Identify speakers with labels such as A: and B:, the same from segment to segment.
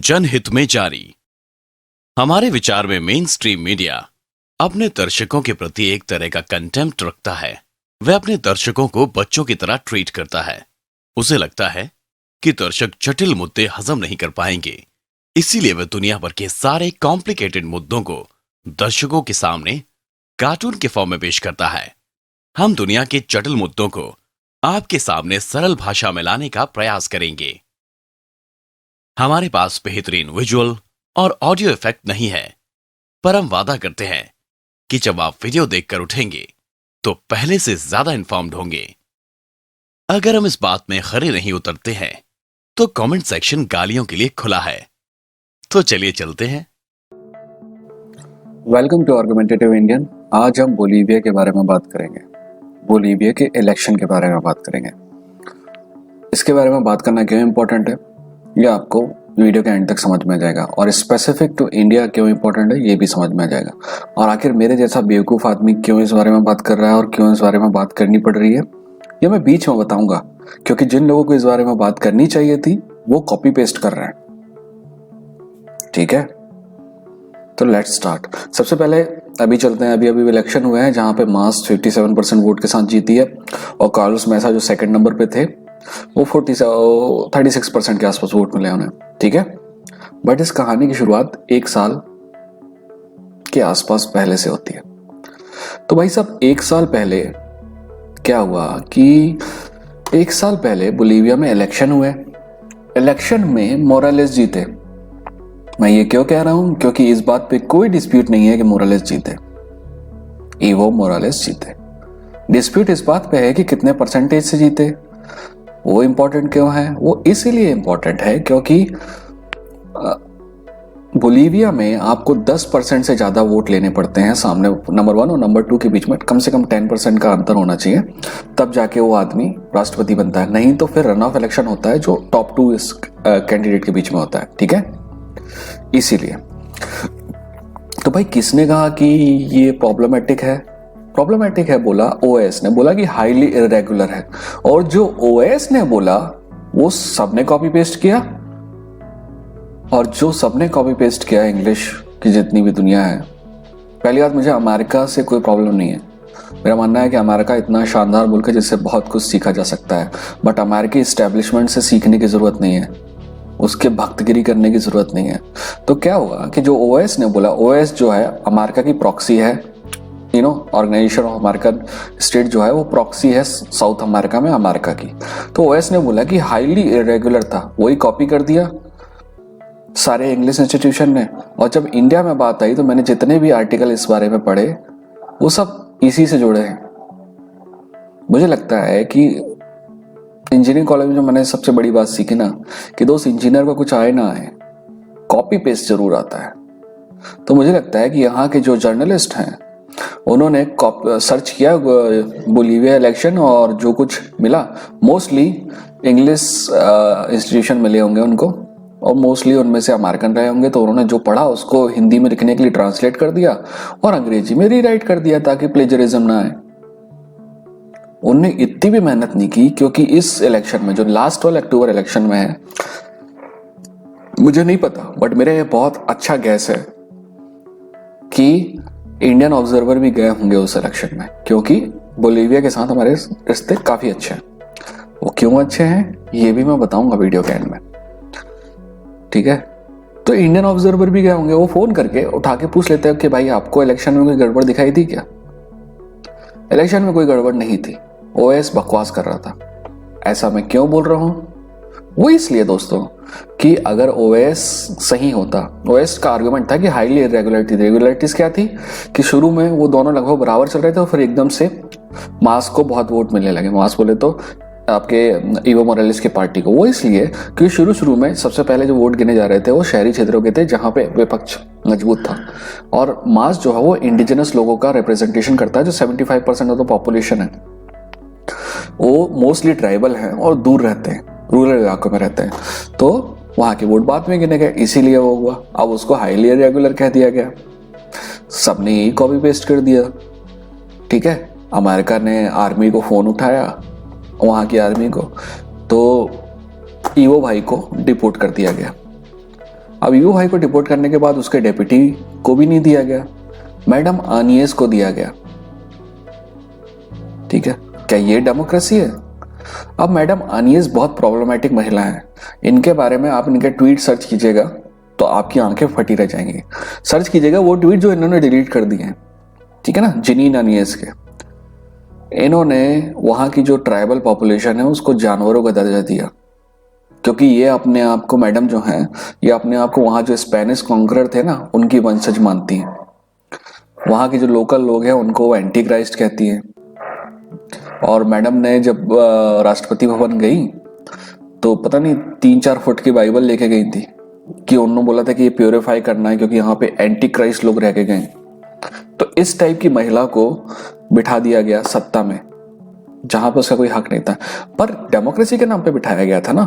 A: जनहित में जारी। हमारे विचार में मेन स्ट्रीम मीडिया अपने दर्शकों के प्रति एक तरह का कंटेम्प्ट रखता है। वह अपने दर्शकों को बच्चों की तरह ट्रीट करता है। उसे लगता है कि दर्शक जटिल मुद्दे हजम नहीं कर पाएंगे, इसीलिए वह दुनिया भर के सारे कॉम्प्लिकेटेड मुद्दों को दर्शकों के सामने कार्टून के फॉर्म में पेश करता है। हम दुनिया के जटिल मुद्दों को आपके सामने सरल भाषा में लाने का प्रयास करेंगे। हमारे पास बेहतरीन विजुअल और ऑडियो इफेक्ट नहीं है, पर हम वादा करते हैं कि जब आप वीडियो देखकर उठेंगे तो पहले से ज्यादा इन्फॉर्म्ड होंगे। अगर हम इस बात में खरे नहीं उतरते हैं तो कमेंट सेक्शन गालियों के लिए खुला है। तो चलिए चलते हैं।
B: Welcome to argumentative Indian. आज हम बोलीविया के बारे में बात करेंगे। बोलीविया के इलेक्शन के बारे में बात करेंगे। इसके बारे में बात करना क्यों इम्पोर्टेंट है, यह आपको वीडियो के एंड तक समझ में आ जाएगा, और स्पेसिफिक टू इंडिया क्यों इम्पोर्टेंट है ये भी समझ में आ जाएगा। और आखिर मेरे जैसा बेवकूफ़ आदमी क्यों इस बारे में बात कर रहा है और क्यों इस बारे में बात करनी पड़ रही है, ये मैं बीच में बताऊंगा। क्योंकि जिन लोगों को इस बारे में बात करनी चाहिए थी वो कॉपी पेस्ट कर रहे हैं। ठीक है, तो लेट्स स्टार्ट। सबसे पहले अभी चलते हैं। अभी इलेक्शन हुए हैं जहां पे मास 57% वोट के साथ जीती है, और कार्लोस मेसा जो सेकंड नंबर पे थे वो 36% के आसपास वोट मिले उन्हें। ठीक है, बट इस कहानी की शुरुआत एक साल के आसपास पहले से होती है। तो भाई साहब, एक साल पहले क्या हुआ कि एक साल पहले बोलीविया में इलेक्शन हुए। इलेक्शन में मोरालेस जीते। मैं ये क्यों कह रहा हूं, क्योंकि इस बात पे कोई डिस्प्यूट नहीं है कि मोरालेस जीते, इवो मोरालेस जीते। डिस्प्यूट इस बात पे है कि कितने परसेंटेज से जीते। वो इंपॉर्टेंट क्यों है? वो इसीलिए इंपॉर्टेंट है क्योंकि बोलीविया में आपको 10% से ज्यादा वोट लेने पड़ते हैं सामने नंबर 1 और नंबर 2 के बीच में कम से कम 10% का अंतर होना चाहिए, तब जाके वो आदमी राष्ट्रपति बनता है। नहीं तो फिर रन ऑफ इलेक्शन होता है जो टॉप 2 इस कैंडिडेट के बीच में होता है। ठीक है, इसीलिए। तो भाई किसने कहा कि ये प्रॉब्लमेटिक है? प्रॉब्लमेटिक है बोला ओएस ने, बोला कि हाईली इरेगुलर है। और जो ओएस ने बोला वो सबने कॉपी पेस्ट किया, और जो सबने कॉपी पेस्ट किया इंग्लिश की जितनी भी दुनिया है। पहली बात, मुझे अमेरिका से कोई प्रॉब्लम नहीं है। मेरा मानना है कि अमेरिका इतना शानदार मुल्क है जिससे बहुत कुछ सीखा जा सकता है, बट अमेरिकी इस्टेब्लिशमेंट से सीखने की जरूरत नहीं है, उसके भक्तगिरी करने की जरूरत नहीं है। तो क्या हुआ कि जो ओएस ने बोला, ओएस जो है अमेरिका की प्रॉक्सी है, ऑर्गेनाइजेशन ऑफ अमेरिकन स्टेट जो है वो प्रॉक्सी है साउथ अमेरिका में अमेरिका की। तो ओएस ने बोला कि हाईली इरेगुलर था, वही कॉपी कर दिया सारे इंग्लिश इंस्टीट्यूशन ने। और जब इंडिया में बात आई तो मैंने जितने भी आर्टिकल इस बारे में पढ़े वो सब इसी से जुड़े हैं। मुझे लगता है कि इंजीनियरिंग कॉलेज में मैंने सबसे बड़ी बात सीखी ना कि दोस्त, इंजीनियर को कुछ आए ना आए, कॉपी पेस्ट जरूर आता है। तो मुझे लगता है कि यहाँ के जो जर्नलिस्ट हैं उन्होंने सर्च किया बोलीविया इलेक्शन, और जो कुछ मिला मोस्टली इंग्लिश इंस्टीट्यूशन मिले होंगे उनको, और मोस्टली उनमें से अमेरिकन रहे होंगे। तो उन्होंने जो पढ़ा उसको हिंदी में लिखने के लिए ट्रांसलेट कर दिया और अंग्रेजी में रीराइट कर दिया ताकि प्लेजरिज्म ना आए। उनने इतनी भी मेहनत नहीं की, क्योंकि इस इलेक्शन में जो लास्ट वाला अक्टूबर इलेक्शन में है, मुझे नहीं पता बट मेरा ये बहुत अच्छा गैस है कि इंडियन ऑब्जर्वर भी गए होंगे उस इलेक्शन में, क्योंकि बोलीविया के साथ हमारे रिश्ते काफी अच्छे हैं। वो क्यों अच्छे हैं ये भी मैं बताऊंगा वीडियो के एंड में। ठीक है, तो इंडियन ऑब्जर्वर भी गए होंगे, वो फोन करके उठा के पूछ लेते हैं कि भाई आपको इलेक्शन में कोई गड़बड़ दिखाई थी क्या? इलेक्शन में कोई गड़बड़ नहीं थी, ओएस बकवास कर रहा था। ऐसा मैं क्यों बोल रहा हूं? वो इसलिए दोस्तों कि अगर ओएस सही होता, ओएस का आर्गुमेंट था कि हाईली इरेगुलरिटी। रेगुलरिटीज क्या थी कि शुरू में वो दोनों लगभग बराबर चल रहे थे और फिर एकदम से मास को बहुत वोट मिलने लगे। मास बोले तो आपके इवो मोरालेस की पार्टी को। वो इसलिए कि शुरू में सबसे पहले जो वोट गिने जा रहे थे वो शहरी क्षेत्रों के थे जहां पे विपक्ष मजबूत था, और मास जो है वो इंडिजिनस लोगों का रिप्रेजेंटेशन करता है, जो 75% ऑफ द पॉपुलेशन है। वो मोस्टली ट्राइबल हैं और दूर रहते हैं, रूरल इलाकों में रहते हैं, तो वहां के वोट बाद में गिने गए, इसीलिए वो हुआ। अब उसको हाईली इरेगुलर कह दिया गया, सबने यही कॉपी पेस्ट कर दिया। ठीक है, अमेरिका ने आर्मी को फोन उठाया, वहां की आर्मी को, तो इवो भाई को डिपोर्ट कर दिया गया। अब ईवो भाई को डिपोर्ट करने के बाद उसके डेप्यूटी को भी नहीं दिया गया, मैडम आनियस को दिया गया। ठीक है, क्या ये डेमोक्रेसी है? अब मैडम आनियस बहुत प्रॉब्लमैटिक महिला है, इनके बारे में आप इनके ट्वीट सर्च कीजिएगा तो आपकी आंखें फटी रह जाएंगी। सर्च कीजिएगा वो ट्वीट जो इन्होंने डिलीट कर दिए हैं, ठीक है ना, जिनीन आनियस के। इन्होंने वहां की जो ट्राइबल पॉपुलेशन है उसको जानवरों का दर्जा दिया, क्योंकि ये अपने आप को, मैडम जो हैं, ये अपने आप को वहां जो स्पेनिश कॉन्करर थे ना उनकी वंशज मानती हैं। वहां के जो लोकल लोग हैं उनको वो एंटी क्राइस्ट कहती हैं। और मैडम ने जब राष्ट्रपति भवन गई तो पता नहीं 3-4 फुट की बाइबल लेके गई थी कि उन्होंने बोला था कि ये प्योरीफाई करना है क्योंकि यहाँ पे एंटी क्राइस्ट लोग रह के गए। तो इस टाइप की महिला को बिठा दिया गया सत्ता में जहां पर उसका कोई हक नहीं था, पर डेमोक्रेसी के नाम पे बिठाया गया था ना।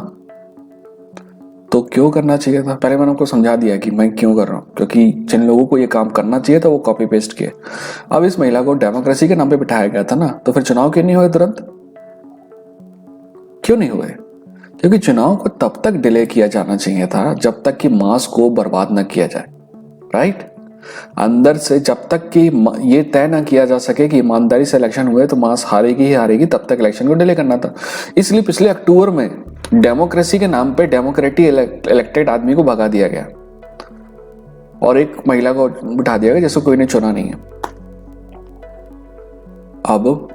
B: तो क्यों करना चाहिए था? पहले मैंने आपको समझा दिया कि मैं क्यों कर रहा हूं, क्योंकि जिन लोगों को ये काम करना चाहिए था वो कॉपी पेस्ट किए। अब इस महिला को डेमोक्रेसी के नाम पे बिठाया गया था ना, तो फिर चुनाव क्यों नहीं हुए तुरंत? क्यों नहीं हुए? क्योंकि चुनाव को तब तक डिले किया जाना चाहिए था जब तक कि मास को बर्बाद न किया जाए, राइट? अंदर से जब तक कि ये तय ना किया जा सके कि ईमानदारी से इलेक्शन हुए तो मास हारेगी ही हारेगी, तब तक इलेक्शन को डिले करना था। इसलिए पिछले अक्टूबर में डेमोक्रेसी के नाम पे डेमोक्रेटिक इलेक्टेड आदमी को भगा दिया गया और एक महिला को बिठा दिया गया जिसको कोई ने चुना नहीं है। अब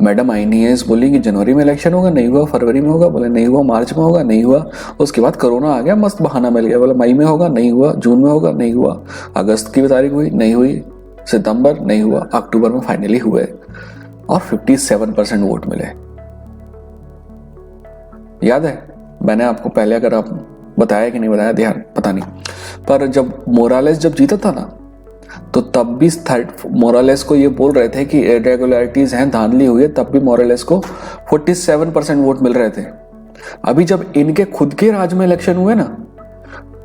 B: मैडम आईनीएस बोली कि जनवरी में इलेक्शन होगा, नहीं हुआ। फरवरी में होगा, बोले नहीं हुआ। मार्च में होगा, नहीं हुआ। उसके बाद कोरोना आ गया, मस्त बहाना मिल गया, बोले मई में होगा, नहीं हुआ। जून में होगा, नहीं हुआ। अगस्त की तारीख हुई, नहीं हुई। सितंबर, नहीं हुआ। अक्टूबर में फाइनली हुए और 57% वोट मिले। याद है मैंने आपको पहले, अगर आप बताया कि नहीं बताया ध्यान पता नहीं, पर जब मोरालेस जब जीता था ना तो तब भी मोरालेस को ये बोल रहे थे कि इरेगुलरिटीज हैं, धांधली हुई है, तब भी मोरालेस को 47% वोट मिल रहे थे। अभी जब इनके खुद के राज में इलेक्शन हुए ना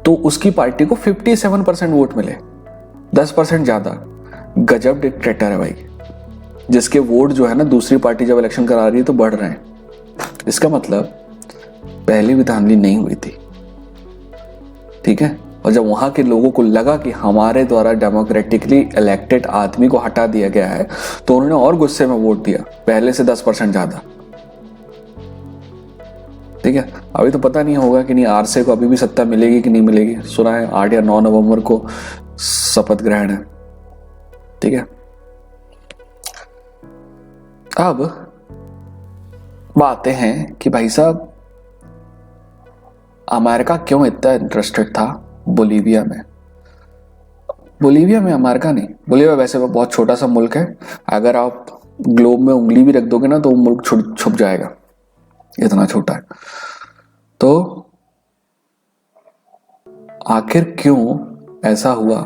B: तो उसकी पार्टी को 57% वोट मिले, 10% ज्यादा। गजब डिक्टेटर है भाई, जिसके वोट जो है ना दूसरी पार्टी जब इलेक्शन करा रही है तो बढ़ रहे हैं। इसका मतलब पहले भी धांधली नहीं हुई थी, ठीक है। और जब वहां के लोगों को लगा कि हमारे द्वारा डेमोक्रेटिकली इलेक्टेड आदमी को हटा दिया गया है तो उन्होंने और गुस्से में वोट दिया, पहले से 10% ज्यादा, ठीक है। अभी तो पता नहीं होगा कि नहीं आरसे को अभी भी सत्ता मिलेगी कि नहीं मिलेगी। सुना है 8 या 9 नवंबर को शपथ ग्रहण है, ठीक है। अब बातें हैं कि भाई साहब अमेरिका क्यों इतना इंटरेस्टेड था बोलीविया में। बोलीविया में अमेरिका नहीं, बोलीविया वैसे बहुत छोटा सा मुल्क है, अगर आप ग्लोब में उंगली भी रख दोगे ना तो वो मुल्क छुप जाएगा, इतना छोटा है। तो आखिर क्यों ऐसा हुआ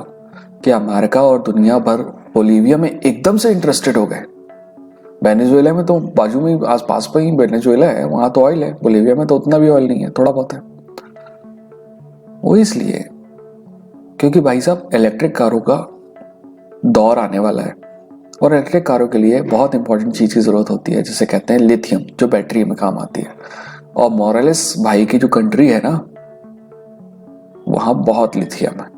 B: कि अमेरिका और दुनिया भर बोलीविया में एकदम से इंटरेस्टेड हो गए। वेनेजुएला में तो बाजू में आसपास पे ही वेनेजुएला है, वहां तो ऑयल है। बोलीविया में तो उतना भी ऑयल नहीं है, थोड़ा बहुत है। वो इसलिए क्योंकि भाई साहब इलेक्ट्रिक कारों का दौर आने वाला है और इलेक्ट्रिक कारों के लिए बहुत इंपॉर्टेंट चीज की जरूरत होती है, जिसे कहते हैं लिथियम, जो बैटरी में काम आती है। और मोरालेस भाई की जो कंट्री है ना वहां बहुत लिथियम है।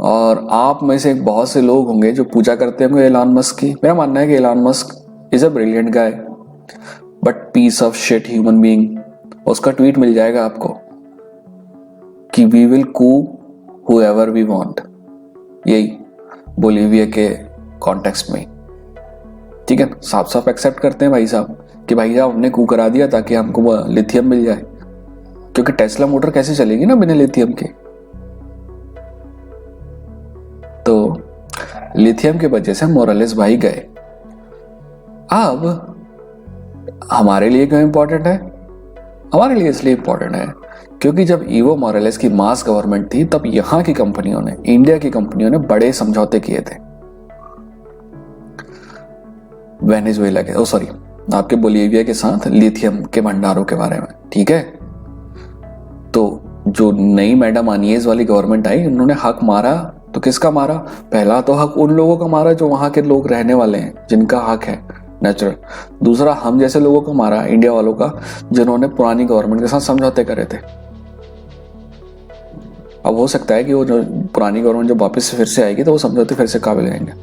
B: और आप में से बहुत से लोग होंगे जो पूजा करते होंगे एलन मस्क की। मेरा मानना है कि Elon Musk is a brilliant guy but piece of shit human being. उसका ट्वीट मिल जाएगा आपको कि we will coup however we want, यही बोलीविया के कॉन्टेक्स्ट में, ठीक है। साफ साफ एक्सेप्ट करते हैं भाई साहब कि भाई साहब हमने कू करा दिया ताकि हमको लिथियम मिल जाए, क्योंकि टेस्ला मोटर कैसे चलेगी ना बिना लिथियम के। तो लिथियम की वजह से मोरालेस भाई गए। अब हमारे लिए क्यों इंपॉर्टेंट है? हमारे लिए इसलिए इंपॉर्टेंट है क्योंकि जब ईवो मोरालेस की मास गवर्नमेंट थी तब यहां की कंपनियों ने, इंडिया की कंपनियों ने बड़े समझौते किए थे वेनेजुएला के, आपके बोलीविया के साथ लिथियम के भंडारों के बारे में, ठीक है। तो जो नई मैडम आनियस वाली गवर्नमेंट आई, उन्होंने हक मारा। तो किसका मारा? पहला तो हक उन लोगों का मारा जो वहां के लोग रहने वाले हैं, जिनका हक है नेचुरल। दूसरा हम जैसे लोगों को मारा, इंडिया वालों का, जिन्होंने पुरानी गवर्नमेंट के साथ समझौते करे थे। अब हो सकता है कि वो जो पुरानी गवर्नमेंट जब वापस से फिर से आएगी तो वो समझौते फिर से काबिल रहेंगे।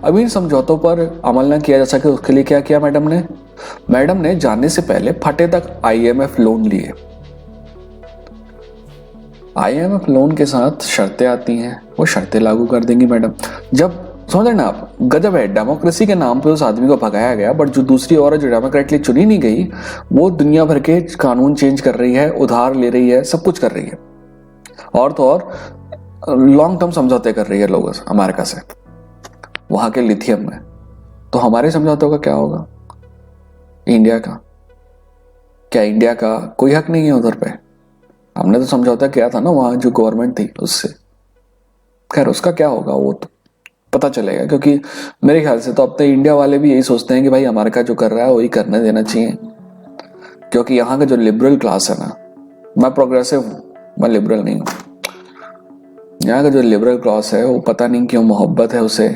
B: अभी इन समझौतों पर अमल ना किया जा सके उसके लिए क्या किया मैडम ने जाने से पहले फटे तक IMF लोन लिए। IMF लोन के साथ शर्तें आती हैं, वो शर्तें लागू कर देंगी मैडम। जब समझ रहे ना आप, गजब है, डेमोक्रेसी के नाम पे उस आदमी को भगाया गया, बट जो दूसरी औरत जो डेमोक्रेटली चुनी नहीं गई वो दुनिया भर के कानून चेंज कर रही है, उधार ले रही है, सब कुछ कर रही है, और तो और लॉन्ग टर्म समझौते कर रही है लोगों से, अमेरिका से, वहां के लिथियम में। तो हमारे समझौतों का क्या होगा? इंडिया का क्या, इंडिया का कोई हक नहीं है उधर पे? हमने तो समझौता किया था ना वहां जो गवर्नमेंट थी उससे। खैर उसका क्या होगा वो तो पता चलेगा, क्योंकि मेरे ख्याल से तो अब तो इंडिया वाले भी यही सोचते हैं कि भाई अमेरिका जो कर रहा है वही करने देना चाहिए, क्योंकि यहाँ का जो लिबरल क्लास है ना, मैं प्रोग्रेसिव हूँ, मैं लिबरल नहीं हूँ, यहाँ का जो लिबरल क्लास है वो पता नहीं क्यों मोहब्बत है उसे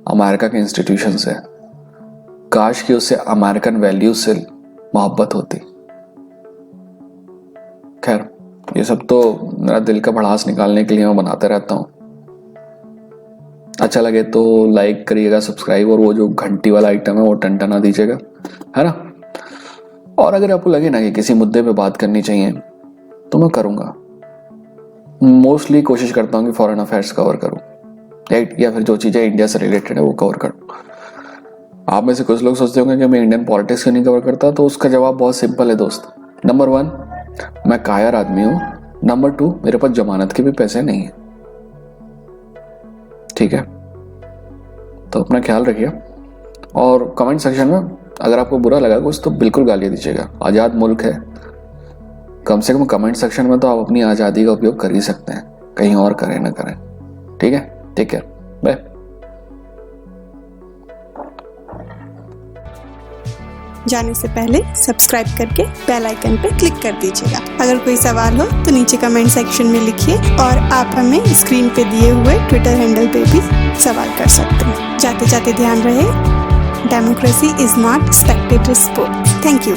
B: अमेरिका के इंस्टीट्यूशन से। काश कि उसे अमेरिकन वैल्यूज से मोहब्बत होती। खैर ये सब तो मेरा दिल का भड़ास निकालने के लिए मैं बनाते रहता हूँ। अच्छा लगे तो लाइक करिएगा, सब्सक्राइब, और वो जो घंटी वाला आइटम है वो टनटना दीजिएगा, है ना। और अगर आपको लगे ना कि किसी मुद्दे पे बात करनी चाहिए तो मैं करूँगा। मोस्टली कोशिश करता हूँ कि फॉरेन अफेयर्स कवर करूँ, या फिर जो चीज़ें इंडिया से रिलेटेड है वो कवर करूँ। आप में से कुछ लोग सोचते होंगे कि मैं इंडियन पॉलिटिक्स क्यों नहीं कवर करता, तो उसका जवाब बहुत सिंपल है दोस्त। नंबर 1, मैं कायर आदमी हूँ। नंबर 2, मेरे पास जमानत के भी पैसे नहीं है। ठीक है, तो अपना ख्याल रखिए। और कमेंट सेक्शन में अगर आपको बुरा लगा कुछ तो बिल्कुल गालियाँ दीजिएगा, आज़ाद मुल्क है। कम से कम कमेंट सेक्शन में तो आप अपनी आज़ादी का उपयोग कर ही सकते हैं, कहीं और करें ना करें। ठीक है, टेक केयर, बाय।
C: जाने से पहले सब्सक्राइब करके बेल आइकन पर क्लिक कर दीजिएगा। अगर कोई सवाल हो तो नीचे कमेंट सेक्शन में लिखिए, और आप हमें स्क्रीन पे दिए हुए ट्विटर हैंडल पे भी सवाल कर सकते हैं। जाते जाते ध्यान रहे, democracy is not Spectator sport. Thank you.